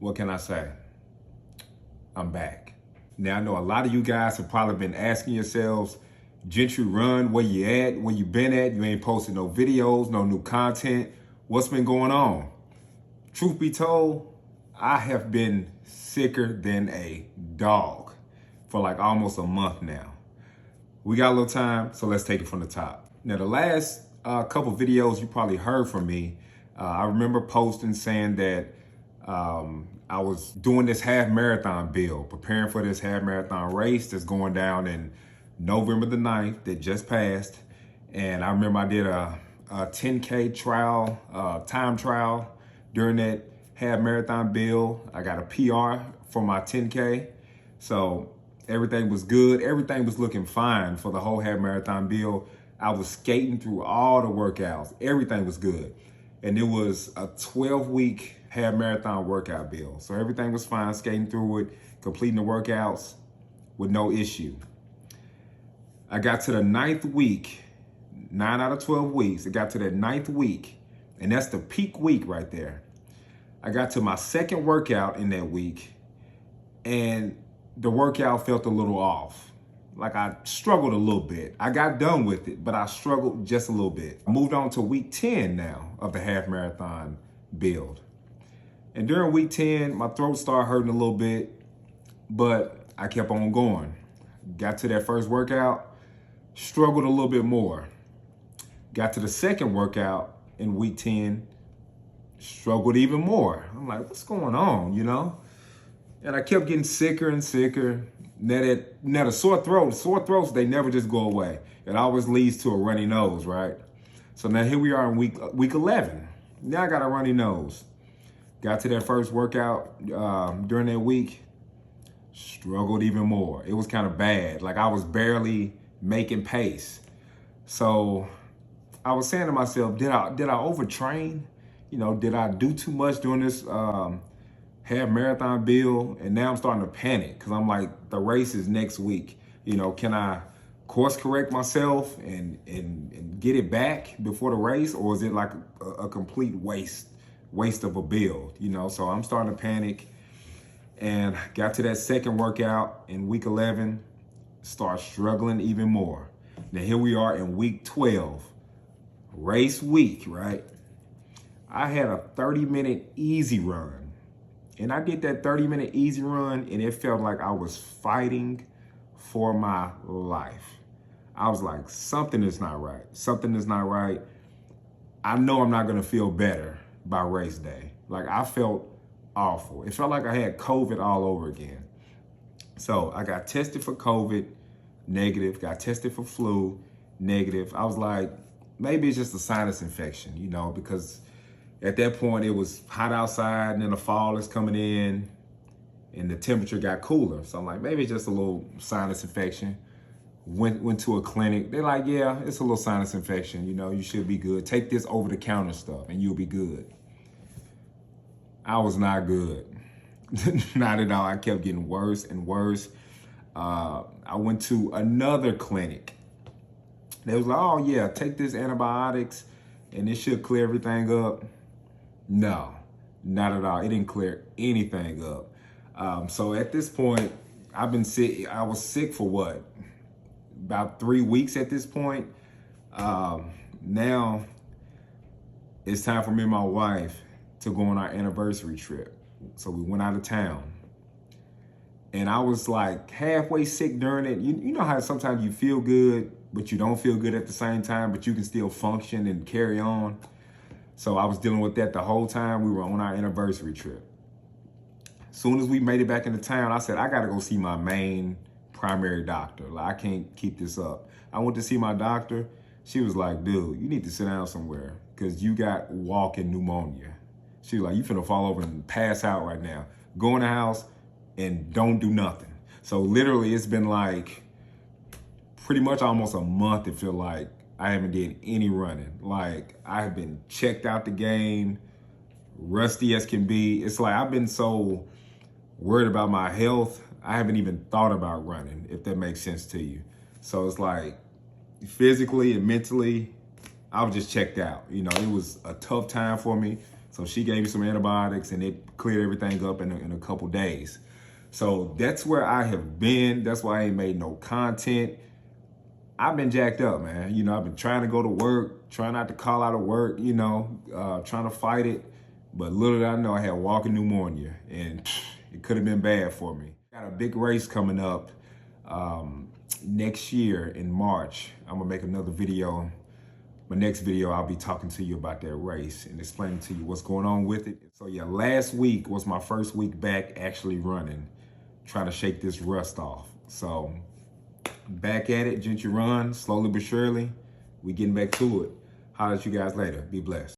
What can I say? I'm back. Now, I know a lot of you guys have probably been asking yourselves, Gentry Run, where you at? Where you been at? You ain't posted no videos, no new content. What's been going on? Truth be told, I have been sicker than a dog for like almost a month now. We got a little time, so let's take it from the top. Now, the last couple videos you probably heard from me, I remember posting saying that I was doing this half marathon build, preparing for this half marathon race that's going down in November the 9th that just passed. And I remember I did a 10K trial, time trial during that half marathon build. I got a PR for my 10K. So everything was good. Everything was looking fine for the whole half marathon build. I was skating through all the workouts. Everything was good. And it was a 12-week half marathon workout build. So everything was fine, skating through it, completing the workouts with no issue. I got to the 9th week, 9 out of 12 weeks. I got to that 9th week, and that's the peak week right there. I got to my second workout in that week, and the workout felt a little off. Like I struggled a little bit. I got done with it, but I struggled just a little bit. I moved on to week 10 now of the half marathon build. And during week 10, my throat started hurting a little bit, but I kept on going. Got to that first workout, struggled a little bit more. Got to the second workout in week 10, struggled even more. I'm like, what's going on, you know? And I kept getting sicker and sicker. Now the sore throats, they never just go away. It always leads to a runny nose, right? So now here we are in week 11. Now I got a runny nose. Got to that first workout during that week, struggled even more. It was kind of bad. Like I was barely making pace. So I was saying to myself, did I overtrain? You know, did I do too much during this half marathon build? And now I'm starting to panic because I'm like, the race is next week. You know, can I course correct myself and get it back before the race? Or is it like a complete waste of a build, you know? So I'm starting to panic, and got to that second workout in week 11, start struggling even more. Now here we are in week 12, race week, right? I had a 30-minute easy run, and I did that 30-minute easy run, and it felt like I was fighting for my life. I was like, something is not right. Something is not right. I know I'm not gonna feel better by race day. Like I felt awful. It felt like I had COVID all over again. So I got tested for COVID, negative, got tested for flu, negative. I was like, maybe it's just a sinus infection, you know, because at that point it was hot outside and then the fall is coming in and the temperature got cooler. So I'm like, maybe it's just a little sinus infection. Went to a clinic. They're like, yeah, it's a little sinus infection. You know, you should be good. Take this over-the-counter stuff and you'll be good. I was not good. Not at all. I kept getting worse and worse. I went to another clinic. They was like, oh yeah, take this antibiotics and it should clear everything up. No, not at all. It didn't clear anything up. So at this point, I've been sick. I was sick for what? About 3 weeks at this point. Now it's time for me and my wife to go on our anniversary trip. So we went out of town, and I was like halfway sick during it. You know how sometimes you feel good, but you don't feel good at the same time, but you can still function and carry on. So I was dealing with that the whole time we were on our anniversary trip. As soon as we made it back into town, I said, I gotta go see my main primary doctor. Like, I can't keep this up. I went to see my doctor. She was like, dude, you need to sit down somewhere because you got walking pneumonia. She was like, you finna fall over and pass out right now. Go in the house and don't do nothing. So literally it's been like pretty much almost a month, it feel like, I haven't did any running. Like, I have been checked out the game, rusty as can be. It's like I've been so worried about my health, I haven't even thought about running, if that makes sense to you. So it's like physically and mentally, I was just checked out. You know, it was a tough time for me. So she gave me some antibiotics and it cleared everything up in a couple days. So that's where I have been. That's why I ain't made no content. I've been jacked up, man. You know, I've been trying to go to work, trying not to call out of work, you know, trying to fight it. But little did I know I had walking pneumonia and it could have been bad for me. Got a big race coming up next year in March. I'm gonna make another video. My next video, I'll be talking to you about that race and explaining to you what's going on with it. So yeah, last week was my first week back actually running, trying to shake this rust off. So back at it, Gentry Run, slowly but surely, we getting back to it. Holler at you guys later. Be blessed.